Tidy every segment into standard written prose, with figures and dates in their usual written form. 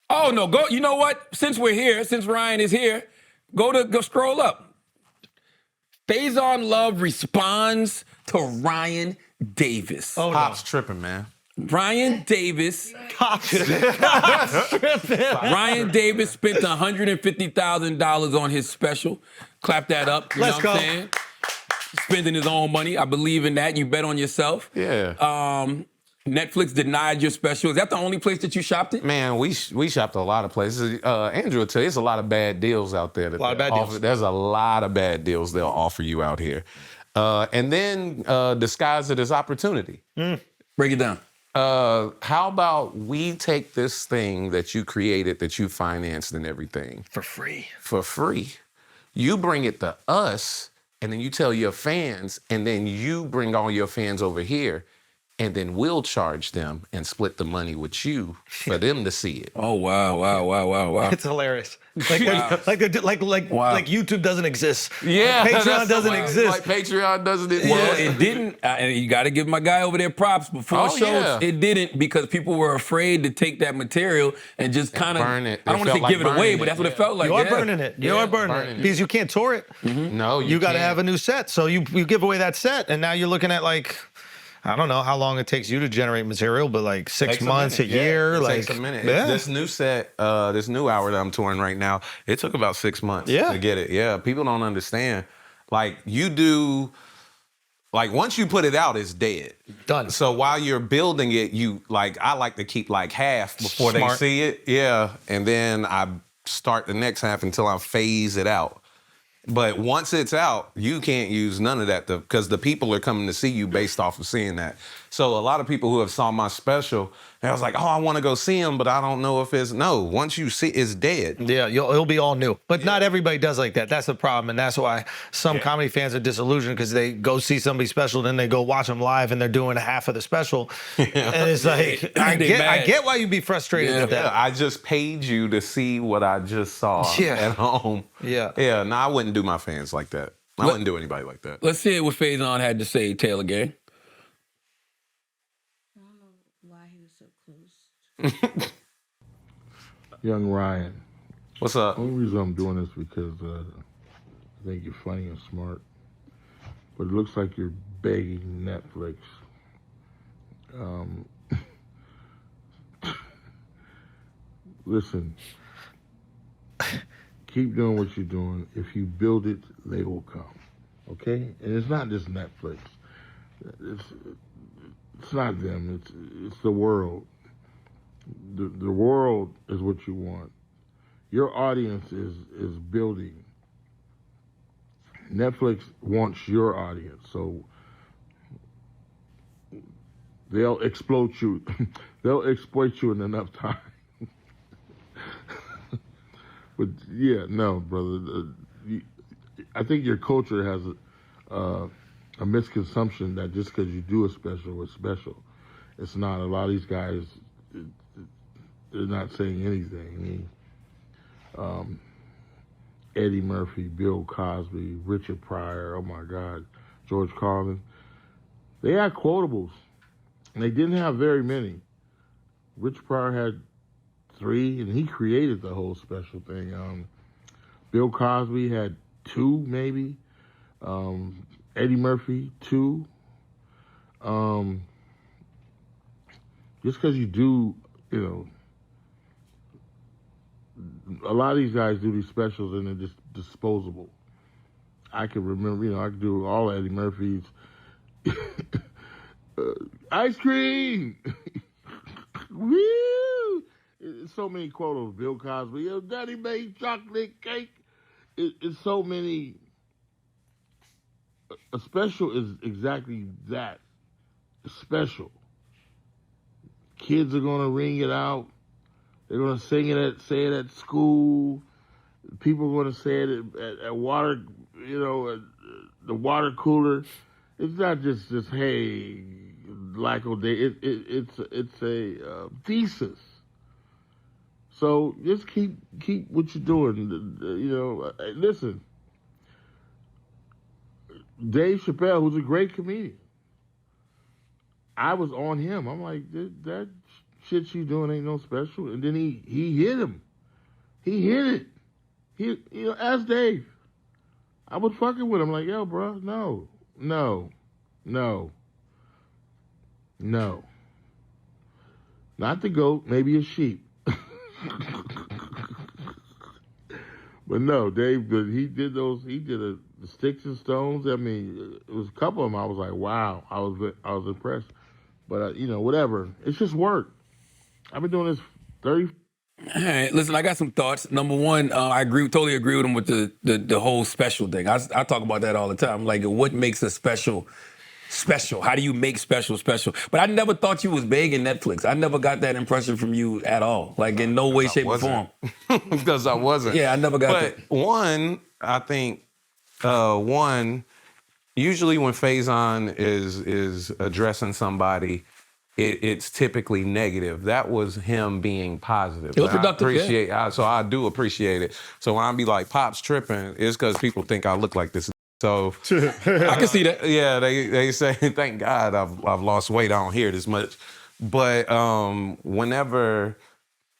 Oh no, go. You know what? Since we're here, since Ryan is here, go scroll up. Faizon Love responds to Ryan Davis. Oh, Pop's tripping, man. Ryan Davis. Pop's tripping. Ryan Davis spent $150,000 on his special. Clap that up. You Let's know go. what I'm saying? Spending his own money. I believe in that. You bet on yourself. Yeah. Netflix denied your special. Is that the only place that you shopped it? Man, we shopped a lot of places. Andrew will tell you, there's a lot of bad deals out there. A lot of bad deals. There's a lot of bad deals they'll offer you out here. And then disguise it as opportunity. Break it down. How about we take this thing that you created, that you financed and everything. For free. You bring it to us, and then you tell your fans, and then you bring all your fans over here, and then we'll charge them and split the money with you for them to see it. Oh wow. It's hilarious. Like YouTube doesn't exist. Yeah, Patreon that's doesn't the way. exist. Like Patreon doesn't exist. Well, it didn't, and you got to give my guy over there props. Before Oh, shows, yeah. it didn't because people were afraid to take that material and just kind of burn it. I don't It want to say felt give like it away, burning but it, that's what it yeah. felt like. You are yeah. burning it. You Yeah, are burning burning it. it. Because you can't tour it. No, You got to can't. have a new set. So you give away that set, and now you're looking at like, I don't know how long it takes you to generate material, but like 6 Takes months, minute. a year. It like, takes a minute. Yeah. This new set, this new hour that I'm touring right now, it took about 6 months Yeah. to get it. Yeah, people don't understand. Like you do, like once you put it out, it's dead. Done. So while you're building it, I like to keep like half before they Smart. see it. Yeah, and then I start the next half until I phase it out. But once it's out, you can't use none of that because the people are coming to see you based off of seeing that. So a lot of people who have saw my special, I was like, oh, I want to go see him, but I don't know if it's, no, once you see it's dead. Yeah, it'll be all new. But not everybody does like that. That's the problem. And that's why some comedy fans are disillusioned because they go see somebody special, then they go watch them live and they're doing half of the special. And it's like, I get why you'd be frustrated at that. Yeah, I just paid you to see what I just saw at home. Yeah. Yeah, no, I wouldn't do my fans like that. I wouldn't do anybody like that. Let's hear what Faizon had to say, Taylor Gang. I don't know why he was so close. Young Ryan. What's up? The only reason I'm doing this because I think you're funny and smart, but it looks like you're begging Netflix. Listen, keep doing what you're doing. If you build it, they will come. Okay? And it's not just Netflix. It's not them. It's the world. The world is what you want. Your audience is building. Netflix wants your audience, so they'll exploit you. They'll exploit you in enough time. But yeah, no, brother. I think your culture has a misconception that just because you do a special, it's special. It's not. A lot of these guys, they're not saying anything. I mean, Eddie Murphy, Bill Cosby, Richard Pryor, oh my God, George Carlin. They had quotables, and they didn't have very many. Richard Pryor had 3, and he created the whole special thing. Bill Cosby had 2, maybe. Eddie Murphy, 2. Just because you do, a lot of these guys do these specials and they're just disposable. I can remember, I could do all Eddie Murphy's. Ice cream! Woo! It's so many quotes. Bill Cosby, your daddy made chocolate cake. It's so many. A special is exactly that. Special. Kids are going to ring it out. They're going to say it at school. People are going to say it at water, at the water cooler. It's not just hey, like O'Day. It's a thesis. So just keep what you're doing. Listen, Dave Chappelle, who's a great comedian, I was on him. I'm like, that shit you doing ain't no special. And then he hit him. He hit it. Ask Dave. I was fucking with him like, yo, bro, no. Not the goat, maybe a sheep. But no, Dave, he did the sticks and stones. I mean, it was a couple of them. I was like, wow, I was impressed. But whatever. It's just work. I've been doing this 30. All right, listen, I got some thoughts. Number one, I totally agree with him with the whole special thing. I talk about that all the time. Like, what makes a special? How do you make special? But I never thought you was begging Netflix. I never got that impression from you at all. Like, in no way, shape, or form. Because I wasn't. Yeah, I never got that. But one, I think, usually when Faizon is addressing somebody, it's typically negative. That was him being positive. It was productive, So I do appreciate it. So when I be like, Pop's tripping, it's because people think I look like this. So I can see that. Yeah, they say, thank God I've lost weight. I don't hear it as much. But whenever,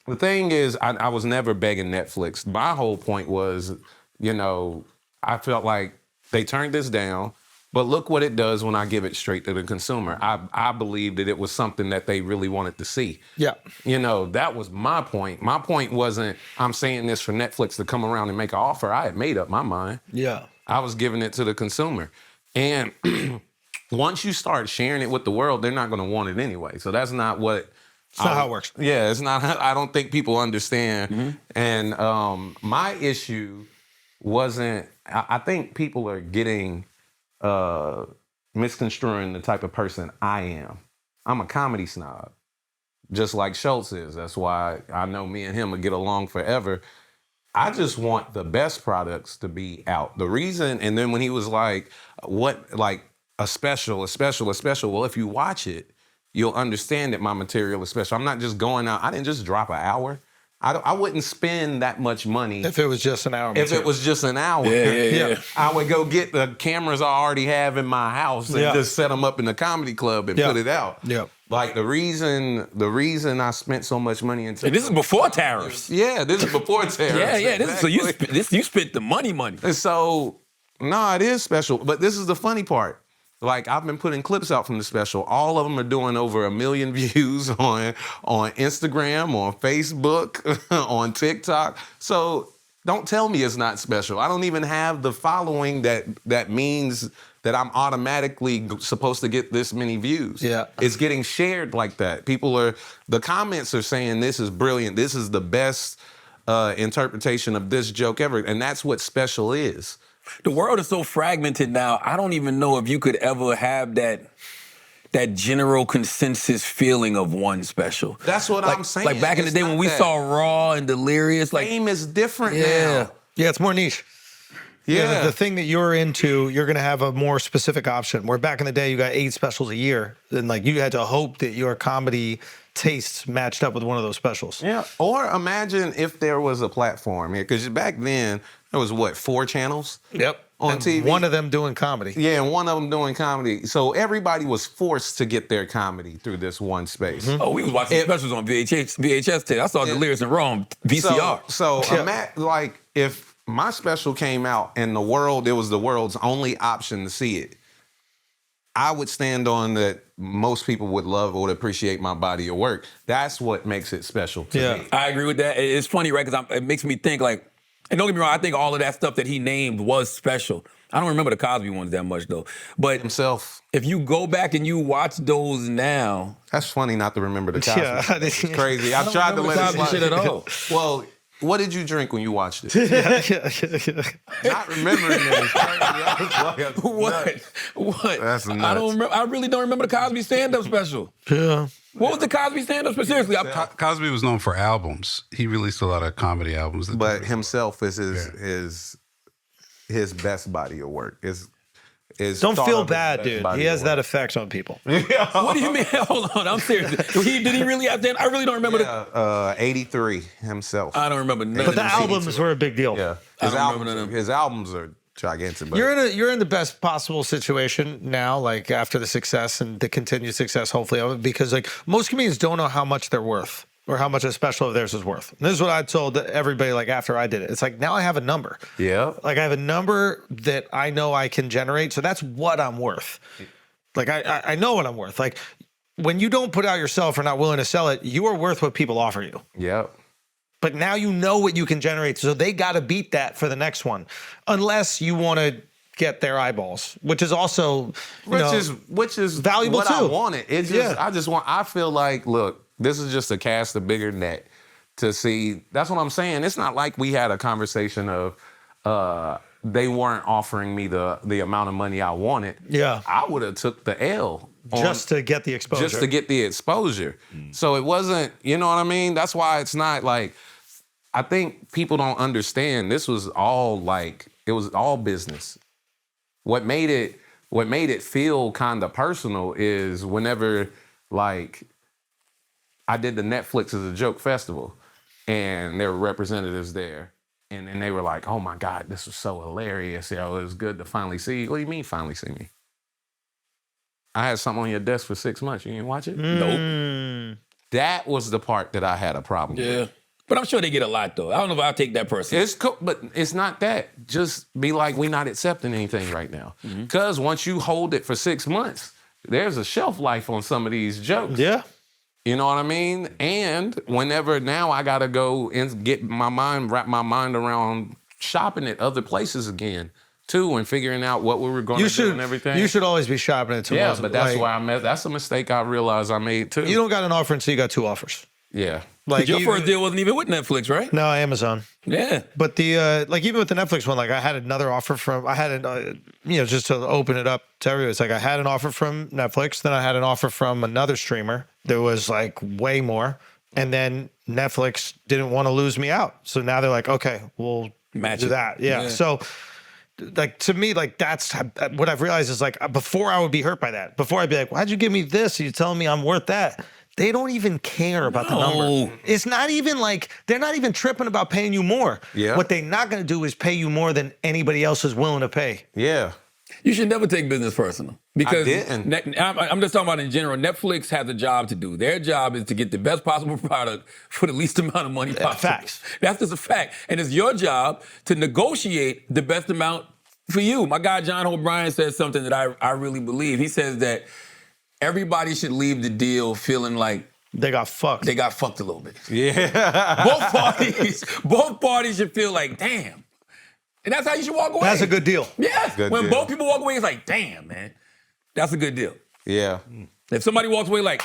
the thing is, I was never begging Netflix. My whole point was, I felt like they turned this down, but look what it does when I give it straight to the consumer. I believe that it was something that they really wanted to see. Yeah. That was my point. My point wasn't, I'm saying this for Netflix to come around and make an offer. I had made up my mind. Yeah. I was giving it to the consumer. And once you start sharing it with the world, they're not going to want it anyway. So that's not what... It's not how it works. Yeah, it's not. I don't think people understand. Mm-hmm. And my issue wasn't... I think people are getting... misconstruing the type of person I am. I'm a comedy snob, just like Schulz is. That's why I know me and him will get along forever. I just want the best products to be out. The reason, and then when he was like, a special. Well, if you watch it, you'll understand that my material is special. I'm not just going out. I didn't just drop an hour. I wouldn't spend that much money. If it was just an hour. If it was just an hour. Yeah. I would go get the cameras I already have in my house and just set them up in the comedy club and put it out. Yeah. Like the reason I spent so much money into... And this is before tariffs. Yeah, this is before tariffs. Yeah. Exactly. So you spent the money. And so, no, it is special. But this is the funny part. Like, I've been putting clips out from the special. All of them are doing over 1 million views on Instagram, on Facebook, on TikTok. So don't tell me it's not special. I don't even have the following that means that I'm automatically supposed to get this many views. Yeah. It's getting shared like that. The comments are saying this is brilliant. This is the best interpretation of this joke ever. And that's what special is. The world is so fragmented now, I don't even know if you could ever have that general consensus feeling of one special. That's what I'm saying. Like back in the day when we saw Raw and Delirious. Fame is different now. Yeah, it's more niche. Yeah. The thing that you're into, you're going to have a more specific option. Where back in the day, you got 8 specials a year. And like you had to hope that your comedy tastes matched up with one of those specials. Yeah. Or imagine if there was a platform here. Because back then, there was 4 channels? Yep. On and TV. One of them doing comedy. Yeah, and one of them doing comedy. So everybody was forced to get their comedy through this one space. Mm-hmm. Oh, we was watching specials on VHS today. I saw Delirious and Raw on VCR. So like if my special came out and it was the world's only option to see it, I would stand on that most people would love or would appreciate my body of work. That's what makes it special to me. I agree with that. It's funny, right? Because it makes me think like, and don't get me wrong, I think all of that stuff that he named was special. I don't remember the Cosby ones that much, though. But himself. If you go back and you watch those now... That's funny not to remember the Cosby. Yeah. It's crazy. I tried to let it slide. Shit at all. Well, what did you drink when you watched it? Not remembering it. What? That's nuts. I really don't remember the Cosby stand-up special. Yeah. What was the Cosby stand-up special? Seriously, Cosby was known for albums. He released a lot of comedy albums. But himself is his best body of work. Don't feel bad, dude. He has that effect on people. What do you mean? Hold on, I'm serious. Did he really have that? I really don't remember 83 himself. I don't remember none But of the them albums were a big deal. Yeah. I don't remember none of them. His albums are gigantic. But You're in the best possible situation now, like after the success and the continued success, hopefully, of it, because like most comedians don't know how much they're worth or how much a special of theirs is worth. And this is what I told everybody like after I did it. It's like now I have a number. yeah, Like I have a number that I know I can generate, so that's what I'm worth. Like I know what I'm worth. Like when you don't put out yourself or not willing to sell it, you are worth what people offer you. yeah. But now you know what you can generate, so they got to beat that for the next one, unless you want to get their eyeballs, which is also which is valuable what too. I wanted. It just I feel like, look, this is just to cast a bigger net to see. That's what I'm saying. It's not like we had a conversation of they weren't offering me the amount of money I wanted. Yeah. I would have took the L just to get the exposure. Just to get the exposure. So it wasn't, you know what I mean? That's why it's not like, I think people don't understand. This was all like, it was all business. What made it feel kind of personal is whenever like I did the Netflix as a Joke Festival and there were representatives there. And then they were like, oh my God, this was so hilarious. It was good to finally see you. What do you mean finally see me? I had something on your desk for 6 months. You didn't watch it? Nope. That was the part that I had a problem with. Yeah. But I'm sure they get a lot, though. I don't know if I'll take that person. It's cool, but it's not that. Just be like, we're not accepting anything right now. Because once you hold it for 6 months, there's a shelf life on some of these jokes. Yeah. You know what I mean? And whenever now I got to go and wrap my mind around shopping at other places again, too, and figuring out what we were going to do and everything. You should always be shopping at Yeah, but that's why that's a mistake I realized I made, too. You don't got an offer until you got 2 offers. Yeah. Like your first deal wasn't even with Netflix, right? No, Amazon. Yeah. But the like even with the Netflix one, like I had another offer from just to open it up to everyone. It's like I had an offer from Netflix, then I had an offer from another streamer that was like way more, and then Netflix didn't want to lose me out, so now they're like, okay, we'll Match do it. that. Yeah. So like to me, like that's what I've realized is like before I would be hurt by that. Before I'd be like, why'd you give me this? You're telling me I'm worth that. They don't even care about the number. It's not even like, they're not even tripping about paying you more. Yeah. What they're not going to do is pay you more than anybody else is willing to pay. Yeah. You should never take business personal. Because I didn't. I'm just talking about in general. Netflix has a job to do. Their job is to get the best possible product for the least amount of money possible. Facts. That's just a fact. And it's your job to negotiate the best amount for you. My guy, John O'Brien, says something that I really believe. He says that everybody should leave the deal feeling like They got fucked. they got fucked a little bit. Yeah. Both parties should feel like, damn. And that's how you should walk away. That's a good deal. Yes. Good When deal. both people walk away, it's like, damn, man. That's a good deal. Yeah. If somebody walks away like,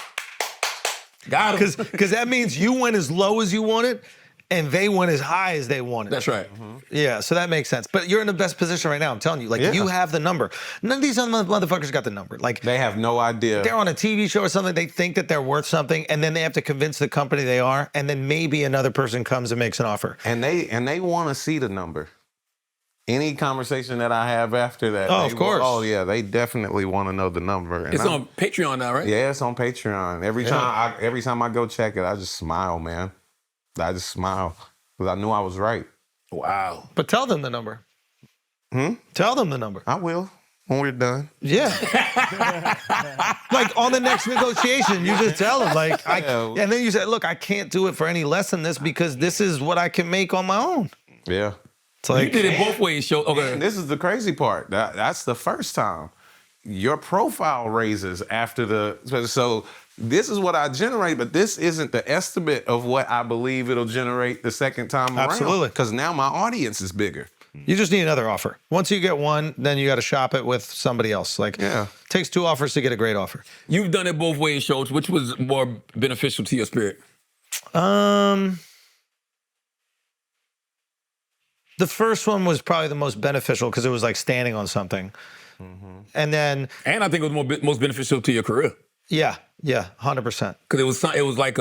got him. Because that means you went as low as you wanted and they went as high as they wanted. That's right. Yeah, so that makes sense. But you're in the best position right now, I'm telling you. Like, Yeah. you have the number. None of these other motherfuckers got the number. Like, They have no idea. they're on a TV show or something, they think that they're worth something, and then they have to convince the company they are, and then maybe another person comes and makes an offer. And they want to see the number. Any conversation that I have after that. Oh, of course. Oh, yeah, they definitely want to know the number. And It's on Patreon now, right? Yeah, it's on Patreon. Every time I go check it, I just smile, man. I just smile because I knew I was right. Wow. But tell them the number. Tell them the number. I will when we're done. Yeah. Like on the next negotiation, you just tell them, like, and then you say, look, I can't do it for any less than this because this is what I can make on my own. Yeah. It's like, You did it both ways, show. Okay. And this is the crazy part. That's the first time. Your profile raises after the. So this is what I generate, but this isn't the estimate of what I believe it'll generate the second time around. Absolutely. Because now my audience is bigger. you just need another offer. Once you get one, then you got to shop it with somebody else. Like, Yeah. it takes 2 offers to get a great offer. You've done it both ways, Schulz. Which was more beneficial to your spirit? The first one was probably the most beneficial because it was like standing on something. And then, And I think it was most beneficial to your career. yeah, 100%. Because it was like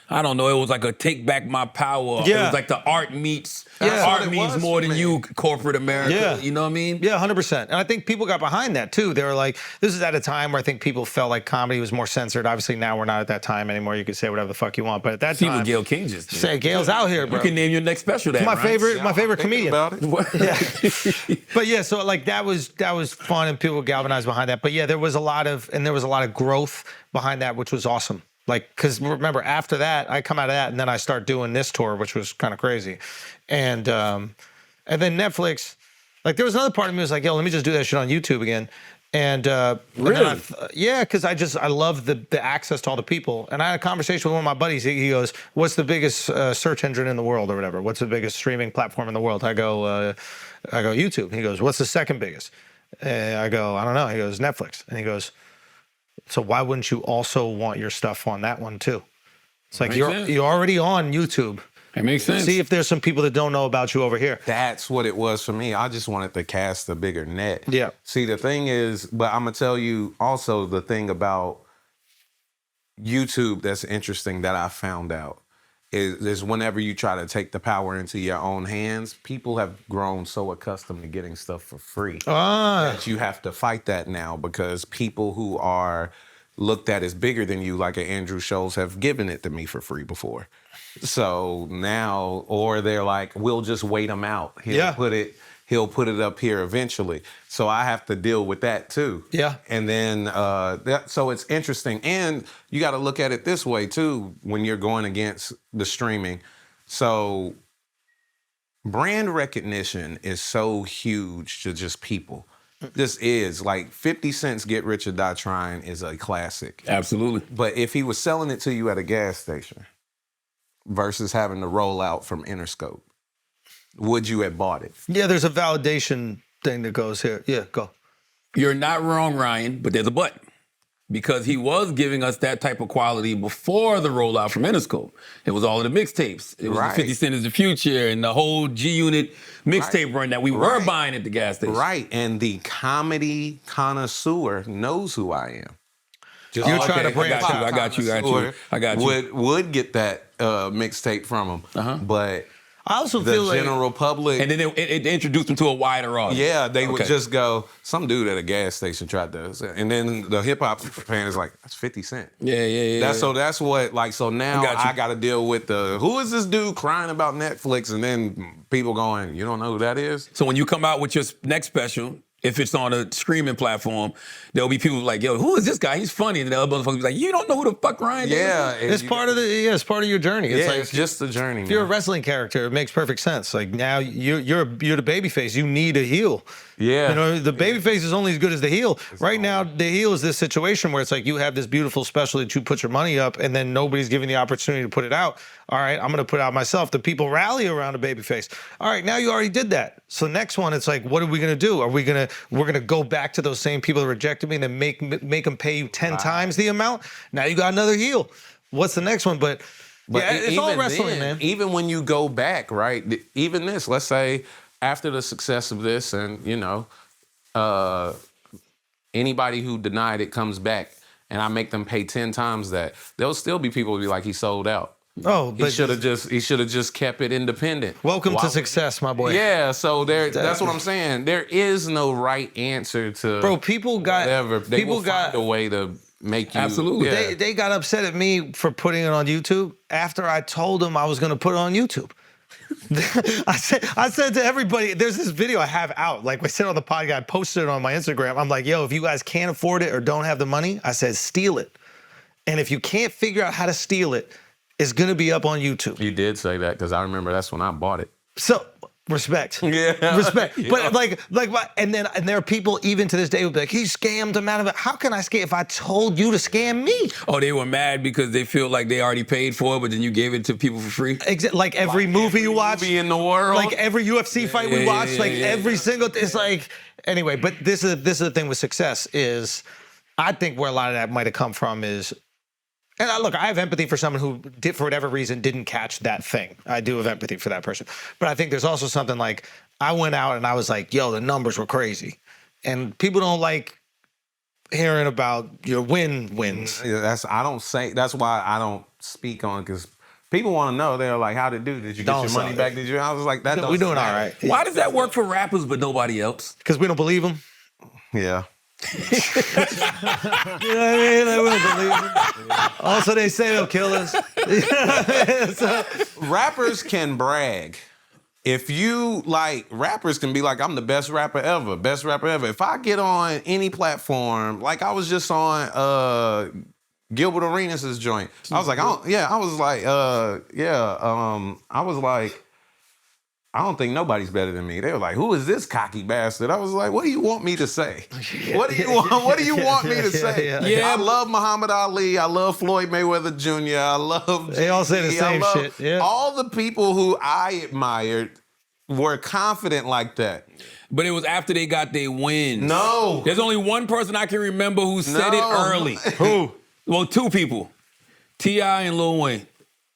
I don't know. It was like a take back my power. It Yeah. was like the art meets. Yeah. Art That's what it means was more for than me. you, corporate America. Yeah. You know what I mean? Yeah, 100%. And I think people got behind that too. They were like, this is at a time where I think people felt like comedy was more censored. Obviously, now we're not at that time anymore. You can say whatever the fuck you want. But at that See what time, Gail King just did. say Gail's out here, You bro. can name your next special that. my right? favorite, my I'm favorite thinking comedian. about it. But yeah, so like that was fun and people galvanized behind that. But yeah, there was a lot of growth behind that, which was awesome. Like, because remember, after that, I come out of that and then I start doing this tour, which was kind of crazy. And then Netflix, like there was another part of me was like, yo, let me just do that shit on YouTube again. And Really? yeah, because I love the access to all the people. And I had a conversation with one of my buddies. He goes, "What's the biggest search engine in the world, or whatever? What's the biggest streaming platform in the world?" I go YouTube. He goes, "What's the second biggest?" I go, "I don't know." He goes, "Netflix." And he goes, "So why wouldn't you also want your stuff on that one too?" It's like Makes sense. you're already on YouTube. It makes sense. See if there's some people that don't know about you over here. That's what it was for me. I just wanted to cast a bigger net. Yeah. See, the thing is, but I'm gonna tell you also the thing about YouTube that's interesting that I found out is whenever you try to take the power into your own hands, people have grown so accustomed to getting stuff for free that you have to fight that now because people who are looked at as bigger than you, like an Andrew Schulz, have given it to me for free before. So now, or they're like, we'll just wait him out. He'll put it up here eventually. So I have to deal with that too. Yeah. And then, so it's interesting. And you got to look at it this way too when you're going against the streaming. So brand recognition is so huge to just people. This is like 50 Cent's Get Rich or Die Trying is a classic. Absolutely. But if he was selling it to you at a gas station versus having to roll out from Interscope, would you have bought it? Yeah, there's a validation thing that goes here. Yeah, go. You're not wrong, Ryan, but there's a but. Because he was giving us that type of quality before the rollout from Interscope. It was all of the mixtapes. It was Right. the 50 Cent is the Future and the whole G-Unit mixtape run that we were buying at the gas station. Right, and the comedy connoisseur knows who I am. Just You're like trying to a bring hip-hop I got you. connoisseur Would get that mixtape from him, but I also the feel like general public, And then it introduced him to a wider audience. yeah, they would Okay. just go, some dude at a gas station tried to, and then the hip hop fan is like, that's 50 Cent. Yeah. That's what, like, so now got you. I got to deal with who is this dude crying about Netflix, and then people going, you don't know who that is? So when you come out with your next special, if it's on a streaming platform, there'll be people like, yo, who is this guy? He's funny. And the other motherfuckers be like, you don't know who the fuck Ryan is? Yeah. it's part of it's part of your journey. It's Yeah, like it's just the journey, if you're a man. wrestling character, it makes perfect sense. Like now you're the babyface. You need a heel. Yeah. You know, the babyface is only as good as the heel. Right now, the heel is this situation where it's like you have this beautiful special that you put your money up and then nobody's giving the opportunity to put it out. All right, I'm going to put it out myself. The people rally around a babyface. All right, now you already did that. So next one, it's like, what are we going to do? We're going to go back to those same people that rejected me and then make them pay you 10 times the amount? Now you got another heel. What's the next one? But yeah, it's all wrestling, man. Even when you go back, right? Even this, let's say after the success of this, and anybody who denied it comes back, and I make them pay 10 times that, there'll still be people who be like, he sold out. Oh, He should have just kept it independent. welcome Why to would- success, my boy. Yeah, so that's what I'm saying. There is no right answer to Bro, people got whatever. They will find a way to make you Absolutely. Yeah. They got upset at me for putting it on YouTube after I told them I was going to put it on YouTube. I said to everybody, there's this video I have out. Like I said on the podcast, I posted it on my Instagram. I'm like, yo, if you guys can't afford it or don't have the money, I said, steal it. And if you can't figure out how to steal it, it's going to be up on YouTube. You did say that because I remember that's when I bought it. So respect. Yeah. Respect. Yeah. But and there are people even to this day who be like, he scammed them out of it. How can I scam if I told you to scam me? Oh, they were mad because they feel like they already paid for it, but then you gave it to people for free? Like every movie you watch. Movie in the world. Like every UFC fight we watch, every single, it's like, anyway, but this is the thing with success is, I think where a lot of that might have come from is, and I have empathy for someone who did, for whatever reason, didn't catch that thing. I do have empathy for that person. But I think there's also something like, I went out and I was like, yo, the numbers were crazy. And people don't like hearing about your wins. Yeah, that's why I don't speak on, because People want to know. They're like, "How'd it do? Did you get Don't your money suck. back? Did you?" I was like, "That don't We're doing all matter." right. Why does that work for rappers but nobody else? Because we don't believe them. Yeah. You know what I mean? Like, we don't believe them. Also, they say they'll kill us. So, Rappers can brag. If you like, rappers can be like, I'm the best rapper ever, best rapper ever. If I get on any platform, like I was just on Gilbert Arenas' joint. I was like, I don't think nobody's better than me. They were like, who is this cocky bastard? I was like, what do you want me to say? What do you want me to say? Yeah. I love Muhammad Ali. I love Floyd Mayweather Jr. I love They all say the Jay-Z. I same love shit, yeah. all the people who I admired were confident like that. But it was after they got their wins. No. There's only one person I can remember who said it No. early. Who? Well, two people. T.I. and Lil Wayne.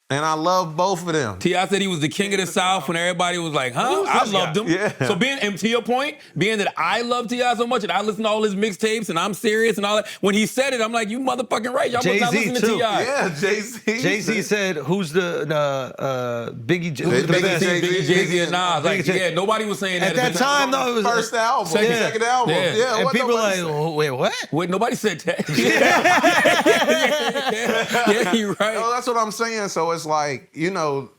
And I love both of them. T.I. said he was the king of the South when everybody was like, huh? I loved him. Yeah. So and to your point, being that I love T.I. so much and I listen to all his mixtapes and I'm serious and all that, when he said it, I'm like, you motherfucking right. Y'all must not Jay-Z listen to too. T.I. Yeah, Jay-Z. Jay-Z said, who's the Biggie? Who's the Biggie, best? Jay-Z. Jay-Z and Nas. Like, Jay-Z. yeah, nobody was saying that At that time, though, it was First album, Second- second album. Yeah. Yeah, and what people nobody like, said. oh, wait, what? Wait, nobody said that. yeah, you're right. No, that's what I'm saying. So it's like,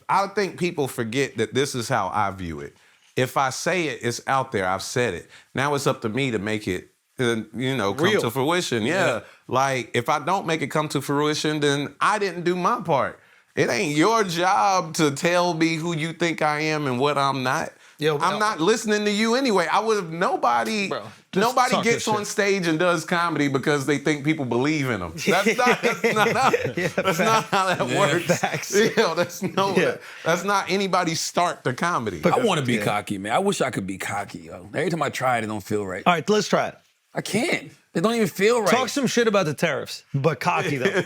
I think people forget that this is how I view it. If I say it, it's out there. I've said it. Now it's up to me to make it, come Real. to fruition. Yeah. Like, if I don't make it come to fruition, then I didn't do my part. It ain't your job to tell me who you think I am and what I'm not. Yo, I'm not listening to you anyway. I would have nobody Bro, just nobody talk gets your on shit. stage and does comedy because they think people believe in them. That's not how that works. facts. That's not anybody's start to comedy. I want to be cocky, man. I wish I could be cocky, yo. Every time I try it, it don't feel right. All right, let's try it. I can't. It don't even feel right. Talk some shit about the tariffs, but cocky though.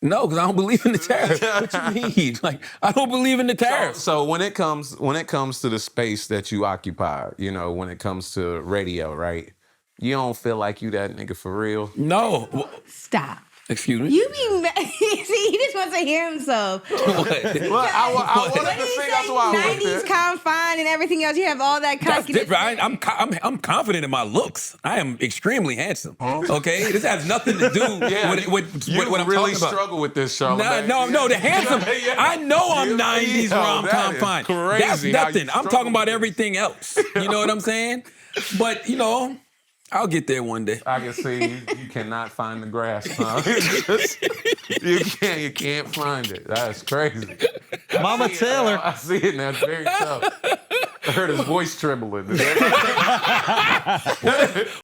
No, because I don't believe in the tariffs. What you mean? Like, I don't believe in the tariffs. So when it comes to the space that you occupy, when it comes to radio, right? You don't feel like you that nigga for real. No. Stop. Excuse me? You be mad. See, he just wants to hear himself. Well, I wanted What to did he say that's say? why I went 90s there. confined and everything else. You have all that That's cockiness. different. I'm confident in my looks. I am extremely handsome. Okay? This has nothing to do with You what I'm really talking about. struggle with this, Charlamagne. No, the handsome. Yeah. I know I'm 90s Yo, rom that com is fine. crazy That's how you nothing. I'm struggle talking about with this. everything else. You know what I'm saying? But, I'll get there one day. I can see you cannot find the grass, huh? you can't find it. That's crazy. Mama Taylor. I see it now. It's very tough. I heard his voice trembling.